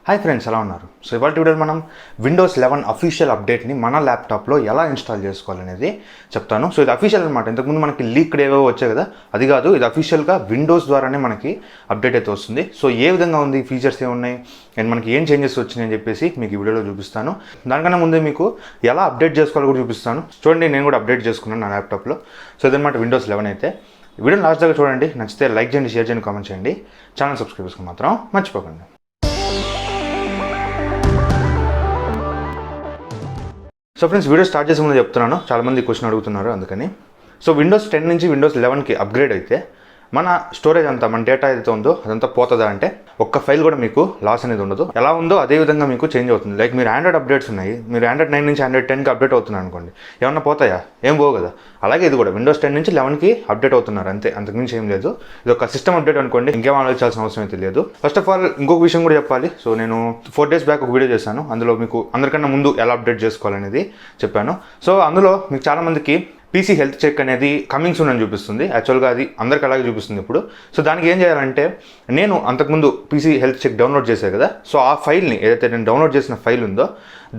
Hi friends, ఎలా ఉన్నారు? So ఇవాళ వీడియోలో మనం విండోస్ 11 అఫీషియల్ అప్డేట్ని మన ల్యాప్టాప్లో ఎలా ఇన్స్టాల్ చేసుకోవాలనేది చెప్తాను. సో ఇది అఫీషియల్ అనమాట. ఇంతకుముందు మనకి లీక్డ్ ఏవో వచ్చాయి కదా, అది కాదు. ఇది అఫీషియల్గా విండోస్ ద్వారానే మనకి అప్డేట్ అయితే వస్తుంది. సో ఏ విధంగా ఉంది, ఫీచర్స్ ఏమున్నాయి అండ్ మనకి ఏం చేంజెస్ వచ్చినాయి అని చెప్పేసి మీకు ఈ వీడియోలో చూపిస్తాను. దానికన్నా ముందే మీకు ఎలా అప్డేట్ చేసుకోవాలో కూడా చూపిస్తాను. చూడండి, నేను కూడా అప్డేట్ చేసుకున్నాను నా ల్యాప్టాప్లో. సో ఇదన్నమాట విండోస్ 11 అయితే. వీడియోని లాస్ట్ దాకా చూడండి. నచ్చితే లైక్ చేయండి, షేర్ చేయండి, కామెంట్ చేయండి. ఛానల్ సబ్స్క్రైబ్ చేసుకుని మాత్రం మర్చిపోకండి. సో ఫ్రెండ్స్, వీడియో స్టార్ట్ చేసే ముందు చెప్తున్నాను, చాలామంది క్వశ్చన్ అడుగుతున్నారు, అందుకని. సో విండోస్ 10 నుంచి విండోస్ 11కి అప్గ్రేడ్ అయితే మన స్టోరేజ్ అంతా, మన డేటా ఏదైతే ఉందో అదంతా పోతుందా అంటే ఒక్క ఫైల్ కూడా మీకు లాస్ అనేది ఉండదు. ఎలా ఉందో అదే విధంగా మీకు చేంజ్ అవుతుంది. లైక్ మీరు ఆండ్రాయిడ్ అప్డేట్స్ ఉన్నాయి, మీరు ఆండ్రాయిడ్ 9 నుంచి ఆండ్రాయిడ్ 10కి అప్డేట్ అవుతున్నారు అనుకోండి, ఏమన్నా పోతాయా? ఏం పోవు కదా. అలాగే ఇది కూడా విండోస్ 10 నుంచి 11కి అప్డేట్ అవుతున్నారు, అంతే, అంతకుమించి ఏం లేదు. ఇది ఒక సిస్టమ్ అప్డేట్ అనుకోండి, ఇంకేం ఆలోచించాల్సిన అవసరం అయితే లేదు. ఫస్ట్ ఆఫ్ ఆల్ ఇంకొక విషయం కూడా చెప్పాలి. సో నేను 4 days బ్యాక్ ఒక వీడియో చేశాను, అందులో మీకు అందరికన్నా ముందు ఎలా అప్డేట్ చేసుకోవాలనేది చెప్పాను. సో అందులో మీకు చాలామందికి పీసీ హెల్త్ చెక్ అనేది కమింగ్ సూన్ అని చూపిస్తుంది. యాక్చువల్గా అది అందరికి అలాగే చూపిస్తుంది ఇప్పుడు. సో దానికి ఏం చేయాలంటే, నేను అంతకుముందు పీసీ హెల్త్ చెక్ డౌన్లోడ్ చేశాను కదా, సో ఆ ఫైల్ని, ఏదైతే నేను డౌన్లోడ్ చేసిన ఫైల్ ఉందో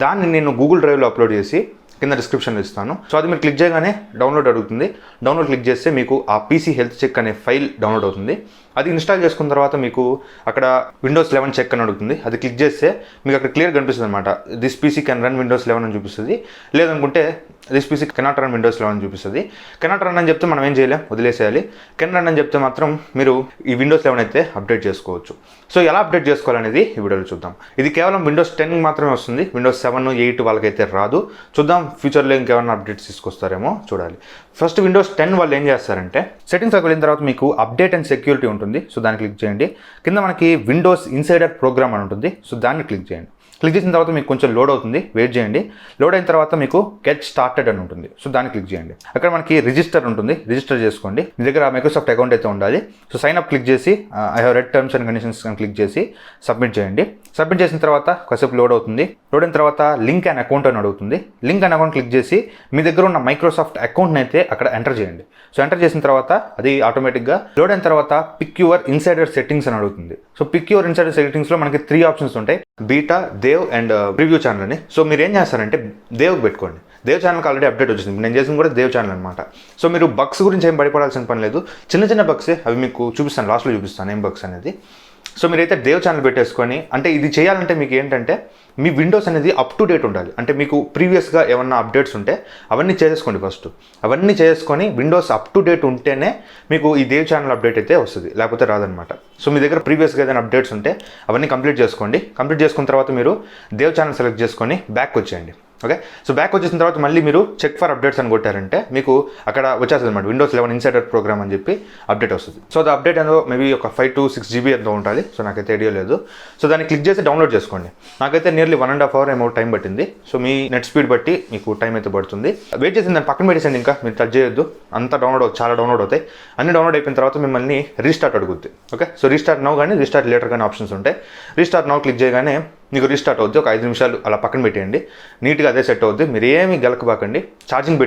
దాన్ని నేను గూగుల్ డ్రైవ్లో అప్లోడ్ చేసి కింద డిస్క్రిప్షన్లో ఇస్తాను. సో అది మీరు క్లిక్ చేయగానే డౌన్లోడ్ అడుగుతుంది. డౌన్లోడ్ క్లిక్ చేస్తే మీకు ఆ పీసీ హెల్త్ చెక్ అనే ఫైల్ డౌన్లోడ్ అవుతుంది. అది ఇన్స్టాల్ చేసుకున్న తర్వాత మీకు అక్కడ విండోస్ 11 చెక్ అని అడుగుతుంది. అది క్లిక్ చేస్తే మీకు అక్కడ క్లియర్ కనిపిస్తుంది అనమాట. This PC can run Windows 11 అని చూపిస్తుంది. లేదనుకుంటే this PC cannot run Windows 11 అని చూపిస్తుంది. కెనాట్ రన్ అని చెప్తే మనం ఏం చేయలేం, వదిలేసేయాలి. కెన్ రన్ అని చెప్తే మాత్రం మీరు ఈ విండోస్ 11 అయితే అప్డేట్ చేసుకోవచ్చు. సో ఎలా అప్డేట్ చేసుకోవాలనేది ఈ వీడియోలో చూద్దాం. ఇది కేవలం విండోస్ 10 మాత్రమే వస్తుంది, విండోస్ 7, 8 వాళ్ళకైతే రాదు. చూద్దాం ఫ్యూచర్లో ఇంకేమైనా అప్డేట్స్ తీసుకొస్తారేమో చూడాలి. ఫస్ట్ విండోస్ 10 వాళ్ళు ఏం చేస్తారంటే, సెట్టింగ్స్కి వెళ్ళిన తర్వాత మీకు అప్డేట్ అండ్ సెక్యూరిటీ ఉంటుంది. సో దాన్ని క్లిక్ చేయండి. కింద మనకి విండోస్ ఇన్సైడర్ ప్రోగ్రామ్ అని ఉంటుంది. సో దాన్ని క్లిక్ చేయండి. క్లిక్ చేసిన తర్వాత మీకు కొంచెం లోడ్ అవుతుంది, వెయిట్ చేయండి. లోడ్ అయిన తర్వాత మీకు గెట్ స్టార్టెడ్ అని ఉంటుంది. సో దాన్ని క్లిక్ చేయండి. అక్కడ మనకి రిజిస్టర్ ఉంటుంది, రిజిస్టర్ చేసుకోండి. మీ దగ్గర మైక్రోసాఫ్ట్ అకౌంట్ అయితే ఉండాలి. సో సైన్ అప్ క్లిక్ చేసి I have read terms and conditions అని క్లిక్ చేసి సబ్మిట్ చేయండి. సబ్మిట్ చేసిన తర్వాత కాసేపు లోడ్ అవుతుంది. లోడ్ అయిన తర్వాత లింక్ అండ్ అకౌంట్ అని అడుగుతుంది. లింక్ అండ్ అకౌంట్ క్లిక్ చేసి మీ దగ్గర ఉన్న మైక్రోసాఫ్ట్ అకౌంట్ని అయితే అక్కడ ఎంటర్ చేయండి. సో ఎంటర్ చేసిన తర్వాత అది ఆటోమేటిక్గా లోడ్ అయిన తర్వాత పిక్ యువర్ ఇన్సైడర్ సెట్టింగ్స్ అని అడుగుతుంది. సో పిక్ యువర్ ఇన్సైడర్ సెట్టింగ్స్లో మనకి 3 ఆప్షన్స్ ఉంటాయి, beta, dev and preview channel అని. సో మీరు ఏం చేస్తారంటే దేవ్కి పెట్టుకోండి. దేవ్ ఛానల్కి ఆల్రెడీ అప్డేట్ వచ్చింది, నేను చేసింది కూడా దేవ్ ఛానల్ అనమాట. సో మీరు బగ్స్ గురించి ఏం భయపడాల్సిన పని లేదు. చిన్న చిన్న బగ్సే, అవి మీకు చూపిస్తాను, లాస్ట్లో చూపిస్తాను ఏం బగ్స్ అనేది. సో మీరైతే దేవ్ ఛానల్ పెట్టేసుకొని, అంటే ఇది చేయాలంటే మీకు ఏంటంటే మీ విండోస్ అనేది అప్ టు డేట్ ఉండాలి. అంటే మీకు ప్రీవియస్గా ఏమన్నా అప్డేట్స్ ఉంటే అవన్నీ చేసుకోండి ఫస్ట్. అవన్నీ చేసుకొని విండోస్ అప్ టు డేట్ ఉంటేనే మీకు ఈ దేవ్ ఛానల్ అప్డేట్ అయితే వస్తుంది, లేకపోతే రాదనమాట. సో మీ దగ్గర ప్రీవియస్గా ఏదైనా అప్డేట్స్ ఉంటే అవన్నీ కంప్లీట్ చేసుకోండి. కంప్లీట్ చేసుకున్న తర్వాత మీరు దేవ్ ఛానల్ సెలెక్ట్ చేసుకొని బ్యాక్ వచ్చేయండి. ఓకే, సో బ్యాక్ వచ్చేసిన తర్వాత మళ్ళీ మీరు చెక్ ఫర్ అప్డేట్స్ అని కొట్టారంటే మీకు అక్కడ వచ్చేస్తుంది అనమాట, విండోస్ 11 ఇన్సైడర్ ప్రోగ్రామ్ అని చెప్పి అప్డేట్ వస్తుంది. సో అది అప్డేట్ ఏదో మేబీ ఒక 5 to 6 GB ఎంతో ఉంటుంది. సో నాకైతే ఐడియా లేదు. సో దాన్ని క్లిక్ చేసి డౌన్లోడ్ చేసుకోండి. నాకైతే నియర్లీ 1.5 hour ఏమో టైం పట్టింది. సో మీ నెట్ స్పీడ్ బట్టి మీకు టైం అయితే పడుతుంది. వెయిట్ చేసిన దాన్ని పక్కన పెట్టేసండి, ఇంకా మీరు టచ్ చేయొద్దు. అంతా చాలా డౌన్లోడ్ అవుతాయి. అన్ని డౌన్లోడ్ అయిపోయిన తర్వాత మిమ్మల్ని రీస్టార్ట్ అడుగుద్ది. ఓకే, సో రీస్టార్ట్ నౌ కానీ రీస్టార్ట్ లేటర్ కానీ ఆప్షన్స్ ఉంటాయి. రీస్టార్ట్ నౌ క్లిక్ చేయగానే మీకు రీస్టార్ట్ అవుద్ది. ఒక 5 నిమిషాలు అలా పక్కన పెట్టేయండి, నీట్గా అదే సెట్ అవుద్ది. మీరు ఏమి గెలకబాకండి. ఛార్జింగ్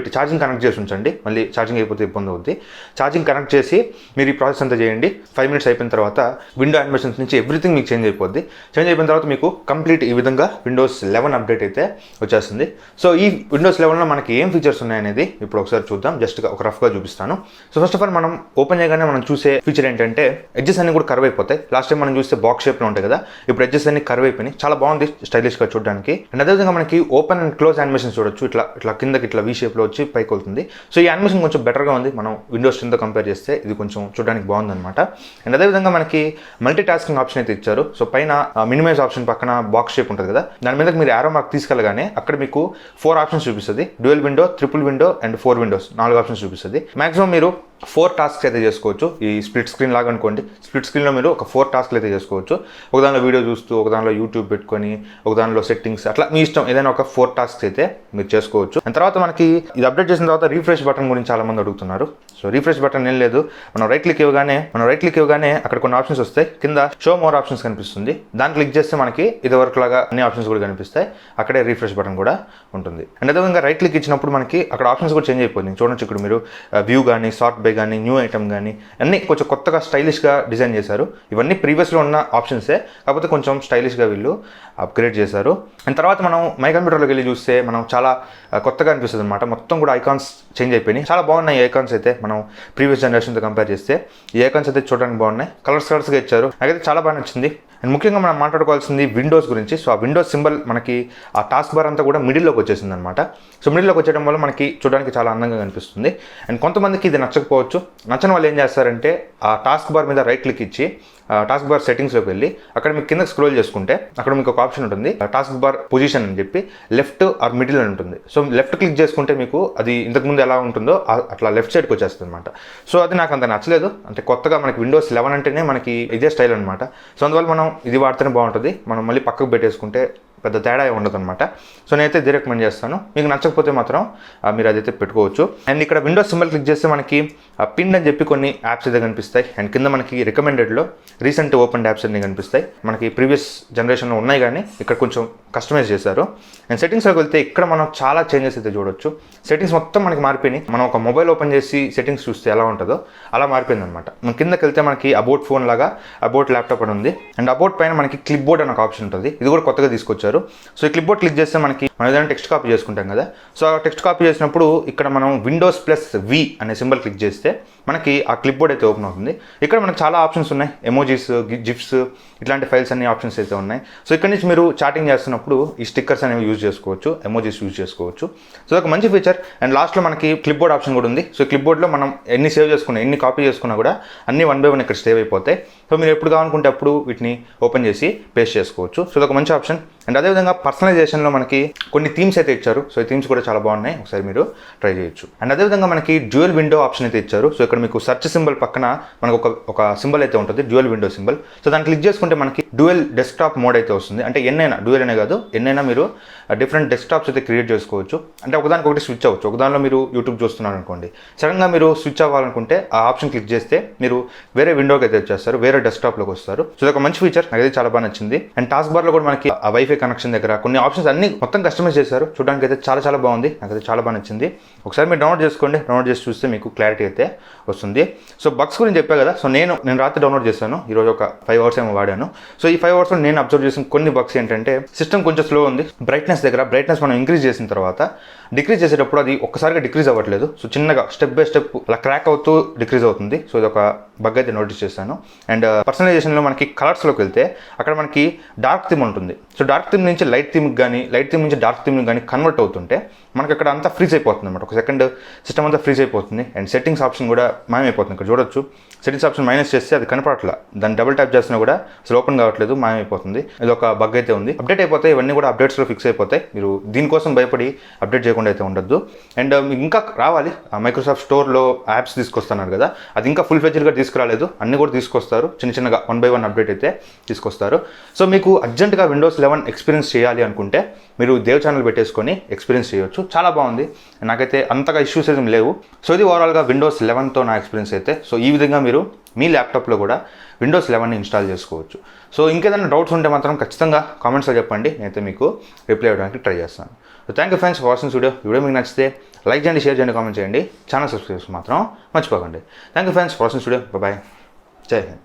కనెక్ట్ చేసి ఉంచండి, మళ్ళీ ఛార్జింగ్ అయిపోతే ఇబ్బంది అవుద్ది. ఛార్జింగ్ కనెక్ట్ చేసి మీరు ఈ ప్రాసెస్ అంతా చేయండి. 5 minutes అయిపోయిన తర్వాత విండో యానిమేషన్స్ నుంచి ఎవ్రీథింగ్ మీకు చేంజ్ అయిపోద్ది. చేంజ్ అయిపోయిన తర్వాత మీకు కంప్లీట్ ఈ విధంగా విండోస్ 11 అప్డేట్ అయితే వచ్చేస్తుంది. సో ఈ విండోస్ 11లో మనకి ఏం ఫీచర్స్ ఉన్నాయనేది ఇప్పుడు ఒకసారి చూద్దాం. జస్ట్గా ఒక రఫ్గా చూపిస్తాను. సో ఫస్ట్ ఆఫ్ ఆల్ మనం ఓపెన్ చేయగానే మనం చూసే ఫీచర్ ఏంటంటే ఎడ్జెస్ అన్ని కూడా కర్వ్ అయిపోతాయి. లాస్ట్ టైం మనం చూస్తే బాక్స్ షేప్లో ఉంటాయి కదా, ఇప్పుడు ఎడ్జెస్ అన్ని కర్వ్ అయిపోయినాయి. చాలా బాగుంది స్టైలిష్గా చూడడానికి. అండ్ అదేవిధంగా మనకి ఓపెన్ అండ్ క్లోజ్ యానిమేషన్ చూడొచ్చు. ఇట్లా కిందకి ఇట్లా వీ షేప్లో వచ్చి పైకి వెళ్తుంది. సో ఈ యానిమేషన్ కొంచెం బెటర్గా ఉంది మనం విండోస్ 10తో కంపేర్ చేస్తే. ఇది కొంచెం చూడడానికి బాగుందన్నమాట. అండ్ అదేవిధంగా మనకి మల్టీ టాస్కింగ్ ఆప్షన్ అయితే ఇచ్చారు. సో పైన మినిమైజ్ ఆప్షన్ పక్కన బాక్స్ షేప్ ఉంటుంది కదా, దాని మీద మీరు యారో మార్క్ తీసుకెళ్ళగానే అక్కడ మీకు 4 ఆప్షన్స్ చూపిస్తుంది. Dual window, triple window and 4 Windows, 4 options చూపిస్తుంది. మాక్సిమం మీరు 4 టాస్క్స్ అయితే చేసుకోవచ్చు. ఈ స్ప్లిట్ స్క్రీన్ లాగా అనుకోండి. స్ప్లిట్ స్క్రీన్లో మీరు ఒక 4 టాస్క్లు అయితే చేసుకోవచ్చు. ఒక దానిలో వీడియో చూస్తూ, ఒక దానిలో యూట్యూబ్ పెట్టుకొని, ఒక దానిలో సెట్టింగ్స్, అట్లా మీ ఇష్టం ఏదైనా ఒక 4 టాస్క్స్ అయితే మీరు చేసుకోవచ్చు. అండ్ తర్వాత మనకి ఇది అప్డేట్ చేసిన తర్వాత రీఫ్రెష్ బటన్ గురించి చాలా మంది అడుగుతున్నారు. సో రీఫ్రెష్ బటన్ ఏం లేదు, మనం రైట్ క్లిక్ ఇవ్వగానే అక్కడ కొన్ని ఆప్షన్స్ వస్తాయి. కింద షో మోర్ ఆప్షన్స్ కనిపిస్తుంది. దాన్ని క్లిక్ చేస్తే మనకి ఇది వరకు లాగా అన్ని ఆప్షన్స్ కూడా కనిపిస్తాయి. అక్కడే రీఫ్రెష్ బటన్ కూడా ఉంటుంది. అండ్ అదేవిధంగా రైట్ క్లిక్ ఇచ్చినప్పుడు మనకి అక్కడ ఆప్షన్స్ కూడా చేంజ్ అయిపోయింది. చూడొచ్చు ఇక్కడ మీరు వ్యూ కానీ, సార్ట్ బై కానీ న్యూ ఐటమ్ కానీ అన్నీ కొంచెం కొత్తగా స్టైలిష్గా డిజైన్ చేశారు. ఇవన్నీ ప్రీవియస్లో ఉన్న ఆప్షన్సే, కాకపోతే కొంచెం స్టైలిష్గా వీళ్ళు అప్గ్రేడ్ చేశారు. అండ్ తర్వాత మనం మై కంప్యూటర్లోకి వెళ్ళి చూస్తే మనం చాలా కొత్తగా అనిపిస్తుంది అనమాట. మొత్తం కూడా ఐకాన్స్ చేంజ్ అయిపోయినాయి. చాలా బాగున్నాయి ఐకాన్స్ అయితే మనం ప్రీవియస్ జనరేషన్తో కంపేర్ చేస్తే. ఈ ఐకాన్స్ అయితే చూడడానికి బాగున్నాయి, కలర్స్గా ఇచ్చారు. నాకైతే చాలా బాగా నచ్చింది. అండ్ ముఖ్యంగా మనం మాట్లాడుకోవాల్సింది విండోస్ గురించి. సో ఆ విండోస్ సింబల్ మనకి ఆ టాస్క్ బార్ అంతా కూడా మిడిల్లోకి వచ్చేసింది అనమాట. సో మిడిల్లోకి వచ్చేయడం వల్ల మనకి చూడడానికి చాలా అందంగా కనిపిస్తుంది. అండ్ కొంతమందికి ఇది నచ్చకపోవచ్చు. నచ్చని వాళ్ళు ఏం చేస్తారంటే ఆ టాస్క్ బార్ మీద రైట్ క్లిక్ ఇచ్చి టాస్క్ బార్ సెట్టింగ్స్లోకి వెళ్ళి అక్కడ మీకు కిందకి స్క్రోల్ చేసుకుంటే అక్కడ మీకు ఒక ఆప్షన్ ఉంటుంది, టాస్క్ బార్ పొజిషన్ అని చెప్పి లెఫ్ట్ ఆర్ మిడిల్ అని ఉంటుంది. సో లెఫ్ట్ క్లిక్ చేసుకుంటే మీకు అది ఇంతకుముందు ఎలా ఉంటుందో అట్లా లెఫ్ట్ సైడ్కి వచ్చేస్తుంది అనమాట. సో అది నాకు అంత నచ్చలేదు. అంటే కొత్తగా మనకి విండోస్ 11 అంటేనే మనకి ఇదే స్టైల్ అనమాట. సో అందువల్ల మనం ఇది వాడితేనే బాగుంటుంది. మనం మళ్ళీ పక్కకు పెట్టేసుకుంటే పెద్ద తేడా ఉండదు అనమాట. సో నేనైతే ఇది రికమెండ్ చేస్తాను. మీకు నచ్చకపోతే మాత్రం మీరు అదైతే పెట్టుకోవచ్చు. అండ్ ఇక్కడ విండోస్ సింబల్ క్లిక్ చేస్తే మనకి పిన్ అని చెప్పి కొన్ని యాప్స్ అయితే కనిపిస్తాయి. అండ్ కింద మనకి రికమెండెడ్లో రీసెంట్ ఓపెన్ యాప్స్ అన్ని కనిపిస్తాయి. మనకి ప్రీవియస్ జనరేషన్లో ఉన్నాయి కానీ ఇక్కడ కొంచెం కస్టమైజ్ చేశారు. అండ్ సెట్టింగ్స్లోకి వెళ్తే ఇక్కడ మనం చాలా చేంజెస్ అయితే చూడొచ్చు. సెట్టింగ్స్ మొత్తం మనకి మారిపోయినాయి. మనం ఒక మొబైల్ ఓపెన్ చేసి సెట్టింగ్స్ చూస్తే ఎలా ఉంటుందో అలా మారిపోయింది అనమాట. మన కిందకి వెళ్తే మనకి అబౌట్ ఫోన్ లాగా అబౌట్ ల్యాప్టాప్ అని ఉంది. అండ్ అబౌట్ పైన మనకి క్లిప్ బోర్డ్ అని ఒక ఆప్షన్ ఉంటుంది. ఇది కూడా కొత్తగా తీసుకొచ్చారు. సో ఈ క్లిప్ బోర్డ్ క్లిక్ చేస్తే మనకి మనం ఏదైనా టెక్స్ట్ కాపీ చేసుకుంటాం కదా. సో ఆ టెక్స్ట్ కాపీ చేసినప్పుడు ఇక్కడ మనం విండోస్ +V అనే సింబల్ క్లిక్ చేస్తే మనకి ఆ క్లిప్ బోర్డ్ అయితే ఓపెన్ అవుతుంది. ఇక్కడ మనకు చాలా ఆప్షన్స్ ఉన్నాయి. ఎమోజీస్, జిఫ్స్ ఇట్లాంటి ఫైల్స్ అన్ని ఆప్షన్స్ అయితే ఉన్నాయి. సో ఇక్కడ నుంచి మీరు చాటింగ్ చేస్తున్నప్పుడు ఈ స్టిక్కర్స్ అనేవి యూజ్ చేసుకోవచ్చు, ఎమోజీస్ యూజ్ చేసుకోవచ్చు. సో ఒక మంచి ఫీచర్. అండ్ లాస్ట్లో మనకి క్లిప్ బోర్డ్ ఆప్షన్ కూడా ఉంది. సో క్లిప్ బోర్డ్లో మనం ఎన్ని సేవ్ చేసుకున్నా, ఎన్ని కాపీ చేసుకున్నా కూడా అన్ని 1 by 1 ఇక్కడ సేవ్ అయిపోతాయి. సో మీరు ఎప్పుడు కావాలనుకుంటే అప్పుడు వీటిని ఓపెన్ చేసి పేస్ట్ చేసుకోవచ్చు. సో ఒక మంచి ఆప్షన్. అండ్ అదేవిధంగా పర్సనలైజేషన్లో మనకి కొన్ని థీమ్స్ అయితే ఇచ్చారు. సో ఈ థీమ్స్ కూడా చాలా బాగున్నాయి, ఒకసారి మీరు ట్రై చేయొచ్చు. అండ్ అదేవిధంగా మనకి డ్యూయల్ విండో ఆప్షన్ అయితే ఇచ్చారు. సో ఇక్కడ మీకు సెర్చ్ సింబల్ పక్కన మనకు ఒక సింబల్ అయితే ఉంటుంది, డ్యూయల్ విండో సింబల్. సో దాన్ని క్లిక్ చేసుకుంటే మనకి డ్యూయల్ డెస్క్టాప్ మోడ్ అయితే వస్తుంది. అంటే ఎన్నైనా, డ్యూయల్ అనే కాదు, ఎన్నైనా మీరు డిఫరెంట్ డెస్క్టాప్స్ అయితే క్రియేట్ చేసుకోవచ్చు. అంటే ఒకదానికి ఒకటి స్విచ్ అవ్వచ్చు. ఒకదానిలో మీరు యూట్యూబ్ చూస్తున్నారు అనుకోండి, సడన్గా మీరు స్విచ్ అవ్వాలనుకుంటే ఆ ఆప్షన్ క్లిక్ చేస్తే మీరు వేరే విండోకి అయితే వచ్చేస్తారు, వేరే డెస్క్టాప్లోకి వస్తారు. సో ఇది ఒక మంచి ఫీచర్, నాకైతే చాలా బాగా నచ్చింది. అండ్ టాస్క్ బార్లో కూడా మనకి ఆ వైఫై కనెక్షన్ దగ్గర కొన్ని ఆప్షన్స్ అన్ని మొత్తం కస్టమైజ్ చేశారు. చూడడానికి అయితే చాలా బాగుంది, నాకైతే చాలా బాగా నచ్చింది. ఒకసారి మీరు డౌన్లోడ్ చేసుకోండి, డౌన్లోడ్ చేసి చూస్తే మీకు క్లారిటీ అయితే వస్తుంది. సో బగ్స్ గురించి చెప్పా కదా. సో నేను రాత్రి డౌన్లోడ్ చేశాను, ఈరోజు ఒక 5 hours ఏమో వాడాను. సో ఈ 5 hours నేను అబ్జర్వ్ చేసిన కొన్ని బగ్స్ ఏంటంటే, సిస్టమ్ కొంచెం స్లో ఉంది. బ్రైట్నెస్ మనం ఇంక్రీజ్ చేసిన తర్వాత డిక్రీజ్ చేసేటప్పుడు అది ఒక్కసారిగా డిక్రీజ్ అవ్వట్లేదు. సో చిన్నగా స్టెప్ బై స్టెప్ అలా క్రాక్ అవుతూ డిక్రీజ్ అవుతుంది. సో ఇది ఒక బగ్ అయితే నోటీస్ చేశాను. అండ్ పర్సనలైజేషన్లో మనకి కలర్స్లోకి వెళ్తే అక్కడ మనకి డార్క్ థీమ్ ఉంటుంది. సో డార్క్ థీమ్ నుంచి లైట్ థీమ్కి కానీ, లైట్ థీమ్ నుంచి డార్క్ థీమ్కి కానీ కన్వర్ట్ అవుతుంటే మనకి అక్కడ అంతా ఫ్రీజ్ అయిపోతుంది అనమాట. ఒక సెకండ్ సిస్టమ్ అంతా ఫ్రీజ్ అయిపోతుంది. అండ్ సెట్టింగ్స్ ఆప్షన్ కూడా మాయమైపోతుంది. ఇక్కడ చూడొచ్చు, సెట్టింగ్స్ ఆప్షన్ మైనస్ చేస్తే అది కనపడట్లా, దాన్ని డబుల్ ట్యాప్ చేసినా కూడా అసలు ఓపెన్ కావట్లేదు, మాయమైపోతుంది. ఇది ఒక బగ్ అయితే ఉంది. అప్డేట్ అయిపోతాయి, ఇవన్నీ కూడా అప్డేట్స్లో ఫిక్స్ అయిపోతాయి. మీరు దీనికోసం భయపడి అప్డేట్ చేయకుండా అయితే ఉండొద్దు. అండ్ మీకు ఇంకా రావాలి, మైక్రోసాఫ్ట్ స్టోర్లో యాప్స్ తీసుకొస్తున్నారు కదా, అది ఇంకా ఫుల్ ఫ్లెడ్జ్డ్గా తీసుకురాలేదు, అన్ని కూడా తీసుకొస్తారు. చిన్నగా 1 by 1 అప్డేట్ అయితే తీసుకొస్తారు. సో మీకు అర్జెంట్గా విండోస్ 11 ఎక్స్పీరియన్స్ చేయాలి అనుకుంటే మీరు దేవ్ ఛానల్ పెట్టేసుకొని ఎక్స్పీరియన్స్ చేయొచ్చు. చాలా బాగుంది, నాకైతే అంతగా ఇష్యూస్ ఏం లేవు. సో ఇది ఓవరాల్గా విండోస్ 11తో నా ఎక్స్పీరియన్స్ అయితే. సో ఈ విధంగా మీరు మీ ల్యాప్టాప్లో కూడా విండోస్ 11ని ఇన్స్టాల్ చేసుకోవచ్చు. సో ఇంకేదైనా డౌట్స్ ఉంటే మాత్రం ఖచ్చితంగా కామెంట్స్లో చెప్పండి, నేనైతే మీకు రిప్లై ఇవ్వడానికి ట్రై చేస్తాను. So thank you friends for watching video మీకు నచ్చితే లైక్ చేయండి, షేర్ చేయండి, కామెంట్ చేయండి, ఛానల్ సబ్స్క్రైబ్ మాత్రం మర్చిపోకండి. Thank you friends for watching bye, జై హింద్.